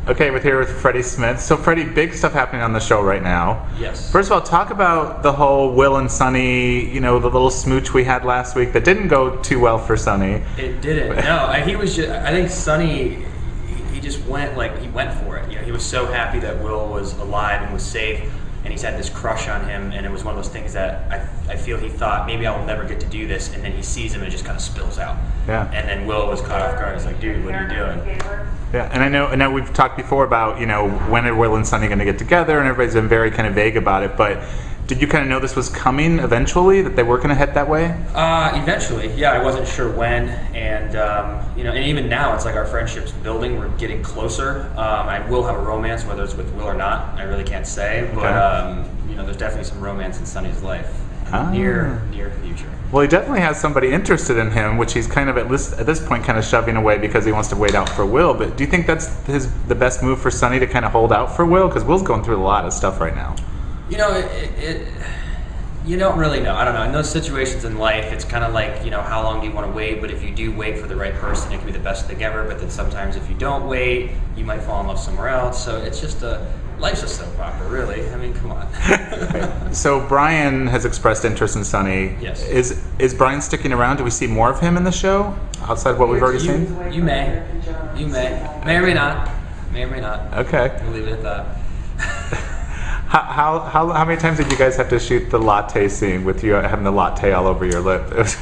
Okay, we're here with Freddie Smith. So Freddie, big stuff happening on the show right now. Yes. First of all, talk about the whole Will and Sonny, the little smooch we had last week that didn't go too well for Sonny. It didn't. No, he was just, I think Sonny, he just went for it. He was so happy that Will was alive and was safe, and he's had this crush on him, and it was one of those things that I feel he thought, maybe I will never get to do this, and then he sees him and it just kind of spills out. Yeah. And then Will was caught off guard. He's like, dude, what are you doing? Yeah, and I know we've talked before about, when are Will and Sonny going to get together, and everybody's been very kind of vague about it, but did you kind of know this was coming eventually, that they were going to head that way? Eventually, yeah. I wasn't sure when, and and even now, it's like our friendship's building. We're getting closer. I will have a romance, whether it's with Will or not. I really can't say, but there's definitely some romance in Sonny's life. Near future. Well, he definitely has somebody interested in him, which he's kind of at this point kind of shoving away because he wants to wait out for Will. But do you think that's the best move for Sonny, to kind of hold out for Will? Because Will's going through a lot of stuff right now. You don't really know. I don't know. In those situations in life, it's kind of like, how long do you want to wait? But if you do wait for the right person, it can be the best thing ever. But then sometimes if you don't wait, you might fall in love somewhere else. So it's just life's a soap opera, really. I mean, come on. So Brian has expressed interest in Sonny. Yes. Is Brian sticking around? Do we see more of him in the show outside of what we've already seen? You may. May or may not. May or may not. Okay. We'll leave it at that. How many times did you guys have to shoot the latte scene with you having the latte all over your lip? It was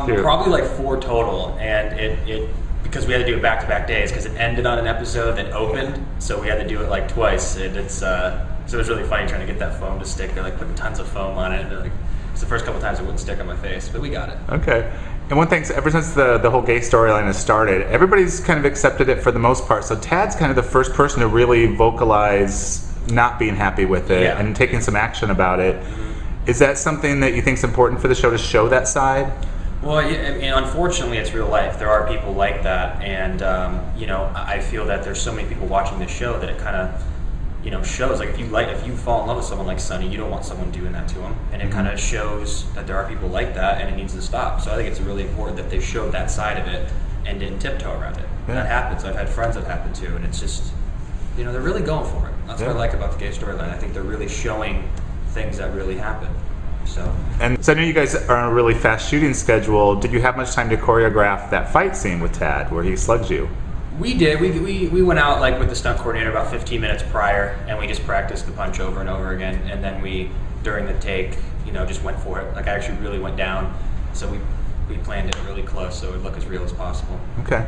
cute. Probably like 4 total, and it because we had to do it back-to-back days because it ended on an episode that opened, so we had to do it like twice. And so it was really funny trying to get that foam to stick. They're like putting tons of foam on it. And it's the first couple times it wouldn't stick on my face, but we got it. Okay. And one thing, ever since the whole gay storyline has started, everybody's kind of accepted it for the most part. So Tad's kind of the first person to really vocalize not being happy with it and taking some action about it. Mm-hmm. Is that something that you think is important for the show, to show that side? Well, unfortunately, it's real life. There are people like that, and I feel that there's so many people watching this show that it kind of, shows. Like if you fall in love with someone like Sonny, you don't want someone doing that to him, and it kind of shows that there are people like that, and it needs to stop. So I think it's really important that they showed that side of it and didn't tiptoe around it. Yeah. That happens. I've had friends that happen to, and it's just, they're really going for it. That's what I like about the gay storyline. I think they're really showing things that really happen. So I know you guys are on a really fast shooting schedule. Did you have much time to choreograph that fight scene with Tad where he slugs you? We did. We went out like with the stunt coordinator about 15 minutes prior, and we just practiced the punch over and over again. And then we, during the take, just went for it. Like I actually really went down. So we planned it really close so it would look as real as possible. Okay.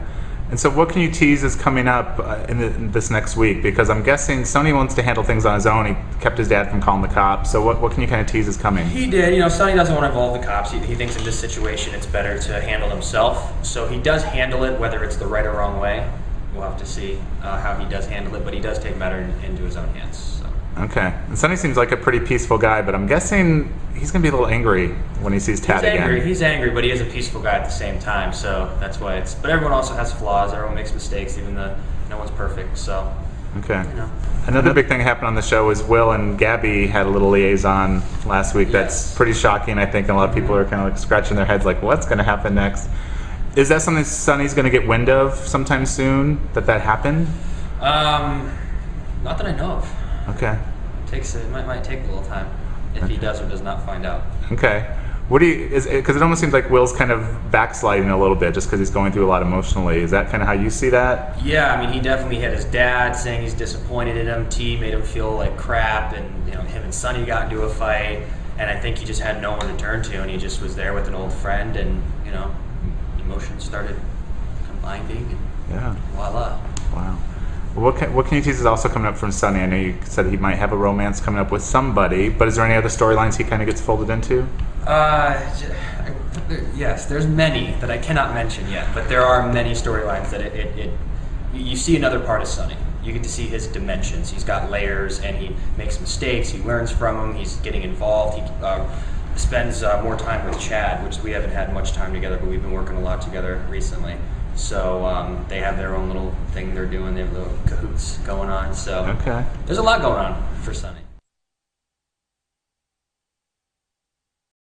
And so what can you tease is coming up in this next week? Because I'm guessing Sonny wants to handle things on his own. He kept his dad from calling the cops. So what can you kind of tease is coming? He did. Sonny doesn't want to involve the cops. He thinks in this situation it's better to handle himself. So he does handle it, whether it's the right or wrong way. We'll have to see how he does handle it. But he does take matter into his own hands. So. Okay. And Sonny seems like a pretty peaceful guy, but I'm guessing he's going to be a little angry when he sees Tad again. He's angry, but he is a peaceful guy at the same time, so that's why it's... But everyone also has flaws. Everyone makes mistakes, even though no one's perfect, so... Okay. Another big thing that happened on the show is Will and Gabby had a little liaison last week. That's pretty shocking, I think, and a lot of people are kind of like scratching their heads like, what's going to happen next? Is that something Sonny's going to get wind of sometime soon, that happened? Not that I know of. Okay. It might take a little time if he does or does not find out. Okay. Because it almost seems like Will's kind of backsliding a little bit just because he's going through a lot emotionally. Is that kind of how you see that? Yeah, he definitely had his dad saying he's disappointed in him. T made him feel like crap, and him and Sonny got into a fight, and I think he just had no one to turn to, and he just was there with an old friend, and emotions started combining, and voila. Wow. What can you tease is also coming up from Sonny? I know you said he might have a romance coming up with somebody, but is there any other storylines he kind of gets folded into? Yes, there's many that I cannot mention yet, but there are many storylines that you see another part of Sonny. You get to see his dimensions. He's got layers, and he makes mistakes. He learns from them. He's getting involved. He spends more time with Chad, which we haven't had much time together, but we've been working a lot together recently. So they have their own little thing they're doing. They have little cahoots going on. So there's a lot going on for Sonny.